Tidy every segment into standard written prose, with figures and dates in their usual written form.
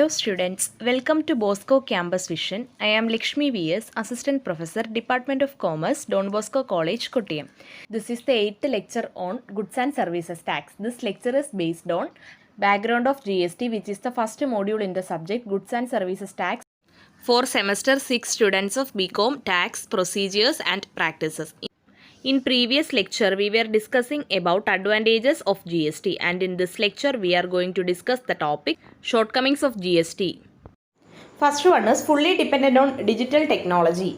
Hello students, welcome to Bosco Campus Vision. I am Lakshmi V.S., Assistant Professor, Department of Commerce, Don Bosco College, Kottayam. This is the 8th lecture on Goods and Services Tax. This lecture is based on background of GST, which is the first module in the subject Goods and Services Tax for semester 6 students of BCom Tax Procedures and Practices. In previous lecture, we were discussing about advantages of GST, and in this lecture, we are going to discuss the topic shortcomings of GST. First one is fully dependent on digital technology.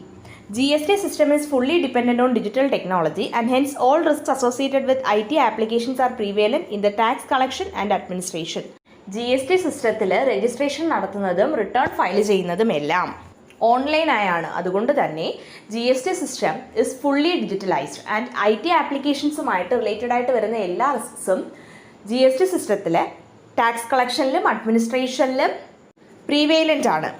GST system is fully dependent on digital technology, and hence all risks associated with IT applications are prevalent in the tax collection and administration. GST system registration നടത്തുന്നതും return file ചെയ്യുന്നതുമെല്ലാം online ആയാണ്. അതുകൊണ്ട് തന്നെ GST system is fully digitalised and IT ആപ്ലിക്കേഷൻസുമായിട്ട് related ആയിട്ട് വരുന്ന എല്ലാ റിസ്ക്സും GST സിസ്റ്റത്തിലെ ടാക്സ് കളക്ഷനിലും അഡ്മിനിസ്ട്രേഷനിലും പ്രീവെയിലൻ്റ് ആണ്.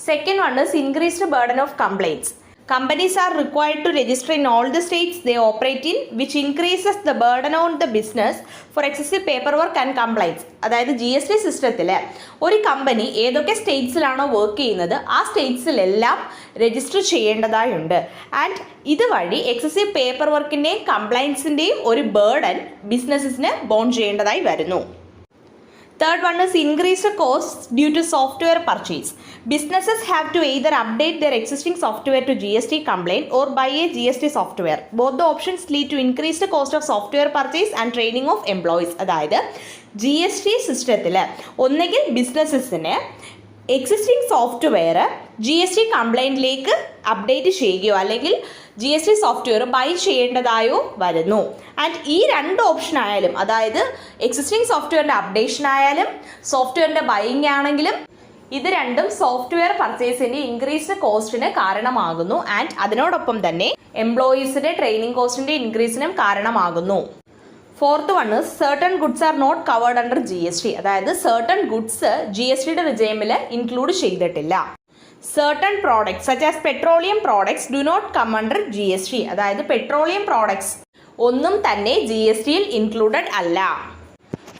Second one is increased burden of complaints. Companies are required to register in all the states they operate in, which increases the burden on the business for excessive paperwork and compliance. അതായത് GST സിസ്റ്റത്തിൽ ഒരു company ഏതൊക്കെ സ്റ്റേറ്റ്സിലാണോ work ചെയ്യുന്നത് ആ സ്റ്റേറ്റ്സിലെല്ലാം register ചെയ്യേണ്ടതായുണ്ട്. And ഇതുവഴി excessive paper വർക്കിൻ്റെയും കംപ്ലൈൻസിൻ്റെയും ഒരു burden ബിസിനസ്സിന് bone ചെയ്യേണ്ടതായി വരുന്നു. Third one is increased costs due to software purchase. Businesses have to either update their existing software to GST compliant or buy a GST software. Both the options lead to increased cost of software purchase and training of employees. അതായത് GST സിസ്റ്റത്തിൽ ഒന്നുകിൽ ബിസിനസ്സിന് existing software GST കംപ്ലൈൻറ്റിലേക്ക് update ചെയ്യുകയോ അല്ലെങ്കിൽ GST software by ചെയ്യേണ്ടതായോ വരുന്നു. And ഈ രണ്ട് option ആയാലും, അതായത് എക്സിസ്റ്റിംഗ് സോഫ്റ്റ്വെയറിൻ്റെ അപ്ഡേഷൻ ആയാലും സോഫ്റ്റ്വെയറിൻ്റെ ബൈയിങ് ആണെങ്കിലും ഇത് രണ്ടും സോഫ്റ്റ്വെയർ പർച്ചേസിൻ്റെ ഇൻക്രീസ്ഡ് കോസ്റ്റിന് കാരണമാകുന്നു. ആൻഡ് അതിനോടൊപ്പം തന്നെ എംപ്ലോയീസിൻ്റെ ട്രെയിനിങ് കോസ്റ്റിൻ്റെ ഇൻക്രീസിനും കാരണമാകുന്നു. Fourth one is certain goods are not covered under GST. അതായത് സർട്ടൺ ഗുഡ്സ് GSTയുടെ റിജൈമിൽ ഇൻക്ലൂഡ് ചെയ്തിട്ടില്ല. Certain products such as petroleum products do not come under GST. അതായത് പെട്രോളിയം പ്രോഡക്ട്സ് ഒന്നും തന്നെ GSTയിൽ ഇൻക്ലൂഡഡ് അല്ല.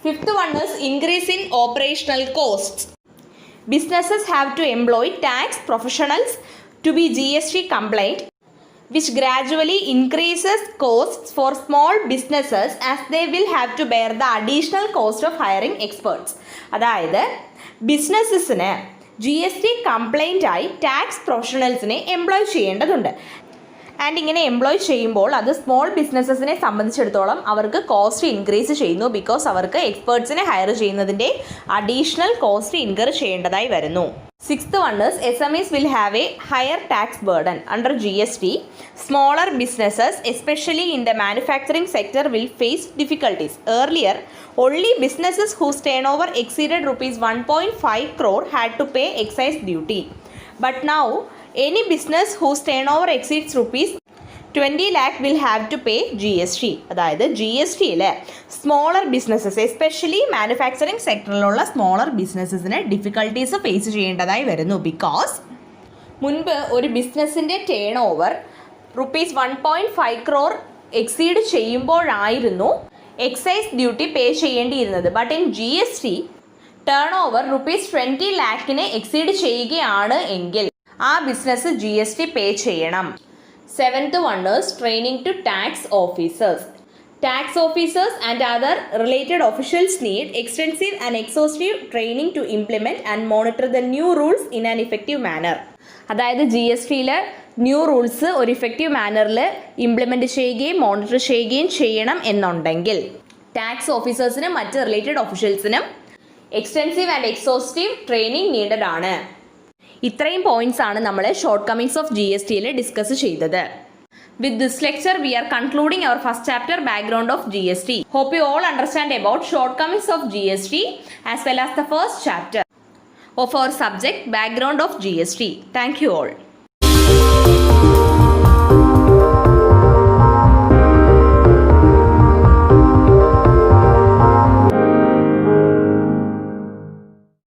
Fifth one is increase in operational costs. Businesses have to employ tax professionals to be GST compliant, which gradually increases costs for small businesses as they will have to bear the additional cost of hiring experts. അതായത് ബിസിനസ്സിന് GST complaint ആയി tax പ്രൊഫഷണൽസിനെ employ ചെയ്യേണ്ടതുണ്ട്. And ഇങ്ങനെ employ ചെയ്യുമ്പോൾ അത് small ബിസിനസ്സസിനെ സംബന്ധിച്ചിടത്തോളം അവർക്ക് cost increase ചെയ്യുന്നു. ബിക്കോസ് അവർക്ക് എക്സ്പേർട്സിനെ ഹയർ ചെയ്യുന്നതിൻ്റെ അഡീഷണൽ കോസ്റ്റ് ഇൻകർ ചെയ്യേണ്ടതായി വരുന്നു. Sixth one is SMEs will have a higher tax burden under GST. Smaller businesses, especially in the manufacturing sector, will face difficulties. Earlier, only businesses whose turnover exceeded rupees 1.5 crore had to pay excise duty. But now, any business whose turnover exceeds rupees 20 lakh will have to pay GST. അതായത് GSTയിൽ smaller businesses, especially manufacturing സെക്ടറിലുള്ള smaller ബിസിനസ്സസിന് difficulties face ചെയ്യേണ്ടതായി വരുന്നു. Because മുൻപ് ഒരു ബിസിനസ്സിൻ്റെ turnover rupees 1.5 crore exceed ചെയ്യുമ്പോഴായിരുന്നു എക്സൈസ് ഡ്യൂട്ടി പേ ചെയ്യേണ്ടിയിരുന്നത്. But in GST turnover rupees 20 lakhനെ എക്സീഡ് ചെയ്യുകയാണ് എങ്കിൽ ആ ബിസിനസ് GST പേ ചെയ്യണം. Seventh one is training to tax officers. Tax officers and other related officials need extensive and exhaustive training to implement and monitor the new rules in an effective manner. അതായത് GSTയിൽ new rules ഒരു effective മാനറിൽ implement ചെയ്യുകയും monitor ചെയ്യുകയും ചെയ്യണം എന്നുണ്ടെങ്കിൽ tax ഓഫീസേഴ്സിനും മറ്റ് റിലേറ്റഡ് ഒഫീഷ്യൽസിനും extensive and exhaustive training needed ആണ്. ഇത്രയും പോയിന്റ്സ് ആണ് നമ്മൾ ഷോർട്ട് കമ്മിങ്സ് ഓഫ് GSTയിൽ ഡിസ്കസ് ചെയ്തത്. With this lecture, we are concluding our first chapter, background of GST. Hope you all understand about shortcomings of GST as well as the first chapter of our subject, background of GST. Thank you all.